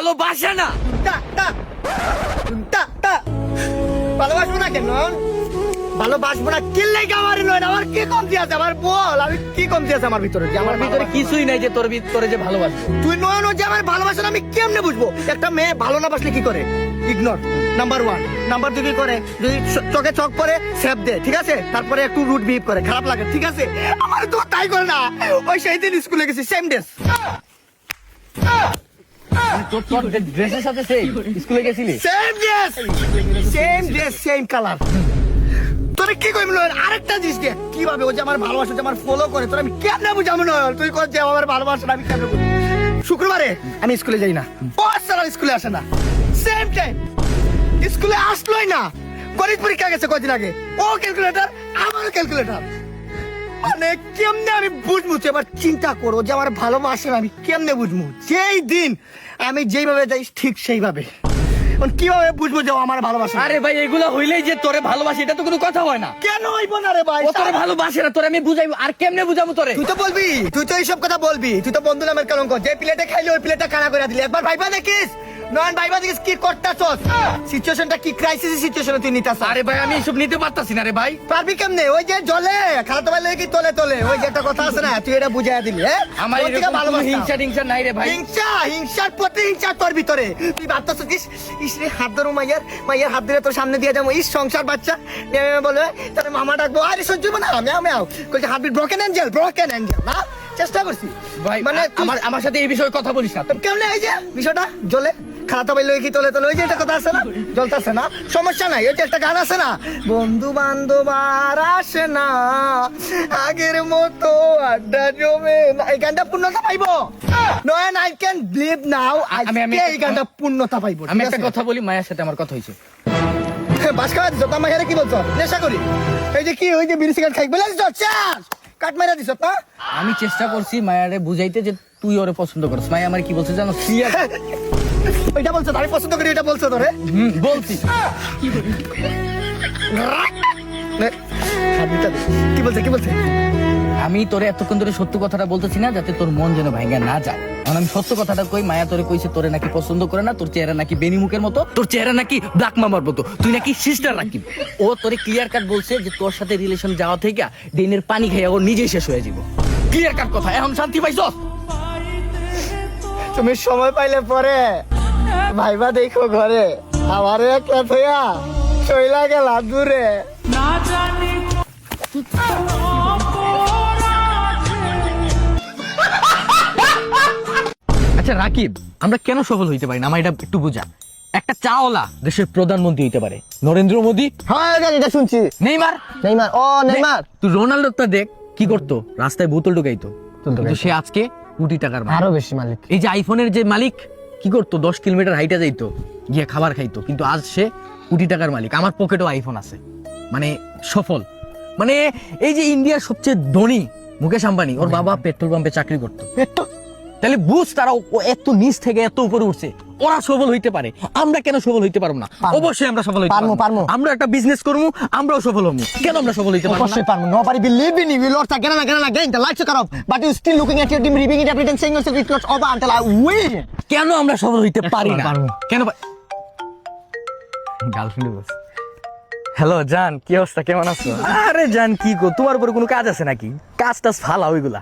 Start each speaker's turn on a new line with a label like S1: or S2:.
S1: ভালোবাসে না।
S2: ভালোবাসবো না কেন? ভালোবাসবো না কিনলে আমার নয়, আমার কি কমতি আছে? আমার বল, আমি কি কমতি আছে আমার ভিতরে? যে
S1: আমার ভিতরে কিছুই নাই যে তোর ভিতরে যে ভালোবাসবো।
S2: তুই নয় যে আমার ভালোবাসা না, আমি কেমনে বুঝবো? একটা মেয়ে ভালো না বাসলে কি করে? Ignore, number 1। নাম্বার 2 কি করে? যদি চোখে চোখ পরে সেভ দে, ঠিক আছে? তারপরে একটু রুট বিহেভ করে, খারাপ লাগে, ঠিক আছে? আমার তো তাই করে না। ওই সেই দিন স্কুলে গেছি, সেম ড্রেস।
S1: তোর ড্রেসের সাথে স্কুলে গেছিলি?
S2: Same dress, same colour. তোরে কি কইম নয়? আরেকটা জিনিস দে, কিভাবে ও যে আমার ভালোবাসা, যে আমার ফলো করে, তোর আমি কেমনে বুঝাবো? নয় তুই কর যে আমার ভালোবাসা আমি কেমনে বুঝবো? শুক্রবারে আমি স্কুলে যাই না, ও সারা স্কুলে আসে না, সেম টাইম স্কুলে আসলোই না। গণিত পরীক্ষা গেছে কদিন আগে, ও ক্যালকুলেটর, আমার ক্যালকুলেটর। মানে কেমনে আমি বুঝবো? তুই এবার চিন্তা করো যে আমার ভালোবাসা আমি কেমনে বুঝবো? যেই দিন আমি যেইভাবে যাই ঠিক সেইভাবে। কিভাবে বুঝবো যে ও আমার ভালোবাসা?
S1: আরে ভাই, এগুলো হইলেই যে তোরে ভালোবাসি এটা তো কোনো কথা হয় না।
S2: কেন হইব না রে ভাই?
S1: ও তোরে ভালোবাসে না, তোরে আমি বুঝাইবো। আর কেমনে বুঝাবো তোরে?
S2: তুই তো বলবি, তুই তো এইসব কথা বলবি। তুই তো বন্ধু নামের কলঙ্ক। যে প্লেটে খাইলে ওই প্লেটটা কানা করে দিলি। একবার ভাইবা দেখিস, নয়ন ভাইবা দেখিস কি করতাছস। সিচুয়েশনটা কি ক্রাইসিস সিচুয়েশনে তুই নিতাছ।
S1: আরে ভাই, আমি এসব নিতে পারতাছি না রে ভাই।
S2: পারবি কেমনে? ওই যে জলে খালাতো ভাই লাগে কি তোলে তোলে, ওই যে একটা কথা আছে না, তুই এটা বুঝাইয়া দিলি। হ্যাঁ,
S1: আমার
S2: তোর থেকে
S1: এরকম কোনো
S2: ভালোবাসতাম।
S1: হিংসা নাই রে ভাই।
S2: হিংসার প্রতি হিংসা তোর ভিতরে। তুই ভাবতাছিস ইসরে হাত ধরো মাইয়ার হাত ধরে তোর সামনে দিয়ে যাবো, ইস সংসার বাচ্চা বলে তার মামা ডাকবো, আরে সহ্য হইবো না, ম্যাও কইছে হার্টবিট ব্রোকেন এঞ্জেল না। চেষ্টা করছি
S1: ভাই,
S2: মানে
S1: আমার সাথে এই বিষয়ে কথা বলিস না।
S2: কেমনে এই যে বিষয়টা জলে খালাতো ভাই লই কি তোলে তোলে, ওই যে একটা কথা আছে না, জ্বলতাছে না, সমস্যা নাই। ওই যে একটা গান আছে না, বন্ধু বান্ধব আর আসে না, আগের মতো আড্ডা জমে না। এই গানটা পূর্ণতা পাইবো নয়ন, আই ক্যান বিলিভ নাও, আমি এই গানটা পূর্ণতা পাইবো।
S1: আমি একটা কথা বলি, মায়ের সাথে আমার কথা হয়েছে।
S2: বাস খাওয়া দিছ তা মাইয়ারে কি বলছো? নেশা করি এই যে কি, ওই যে বিড়ি সিগারেট খাই বলে দিছ, চাস কাট মাইরা দিছ না।
S1: আমি চেষ্টা করছি মায়ারে বুঝাইতে যে তুই ওরে পছন্দ করিস। মায়া আমার কি বলছে জানো?
S2: ওইটা বলছো আমি পছন্দ করি, এটা বলছো তোরে?
S1: বলছি।
S2: কি বলছে?
S1: আমি তোরে এতক্ষণ ধরে সত্য কথাটা বলতেছি না, যাতে তোর মন যেন ভাঙা না যায়। কারণ আমি সত্য কথাটা কই, মায়া তোরে কইছে তোরে নাকি পছন্দ করে না, তোর চেহারা নাকি বেনিমুখের মতো, তোর চেহারা নাকি ব্ল্যাক মামার মতো, তুই নাকি সিস্টার রাখবি। ও তোরে ক্লিয়ার কাট বলছে যে তোর সাথে রিলেশন যাওয়া থেকে ডেনের পানি খাইয়া ও নিজেই শেষ হয়ে যাব। ক্লিয়ার কাট কথা। এখন শান্তি পাইছ?
S2: তুমি সময় পাইলে পরে ভাইবা দেখো ঘরে, আমার একটা থইয়া চইলা গেল দূরে।
S1: আচ্ছা রাকিব, আমরা কেন সফল হইতে পারি না? আমার এটা একটু বুঝা। একটা চাওলা দেশের প্রধানমন্ত্রী হইতে পারে, নরেন্দ্র মোদী।
S2: হ্যাঁ এটা শুনছি।
S1: নেইমার
S2: নেইমার
S1: তুই রোনাল্ডোটা দেখ কি করতো, রাস্তায় বোতল ঢুকাইতো, কিন্তু সে আজকে কোটি টাকার মালিক।
S2: আরো বেশি মালিক।
S1: এই যে আইফোনের যে মালিক কি করতো, 10 কিলোমিটার হাইটা যাইতো, গিয়ে খাবার খাইতো, কিন্তু আজ সে কোটি টাকার মালিক। আমার পকেটেও আইফোন আছে, মানে সফল। মানে এই যে ইন্ডিয়ার সবচেয়ে ধনী মুকেশ আম্বানি, ওর বাবা পেট্রোল পাম্পে চাকরি করতো। তাহলে বুঝ, তারা এত নিচ থেকে এত উপরে উঠছে, ওরা সফল হইতে পারে, আমরা কেন সফল হইতে পারবো না? অবশ্যই আমরা সফল হইতে পারবো। আমরা একটা বিজনেস করবো, আমরাও সফল হবো। কেন আমরা সফল হইতে পারবো না?
S2: অবশ্যই পারবো। Nobody believe in you. Lord, again and again. The lights are cut off, but you still looking at your team, reading it, everything, saying yourself it's not over until I win.
S1: কেন আমরা সফল হইতে পারি না? কেন? Girlfriend বস। Hello জান, কি অবস্থা, কেমন আছো? আরে জান কি গো, তোমার উপরে কোনো কাজ আছে নাকি? কাজ টাজ ফালা ওইগুলা।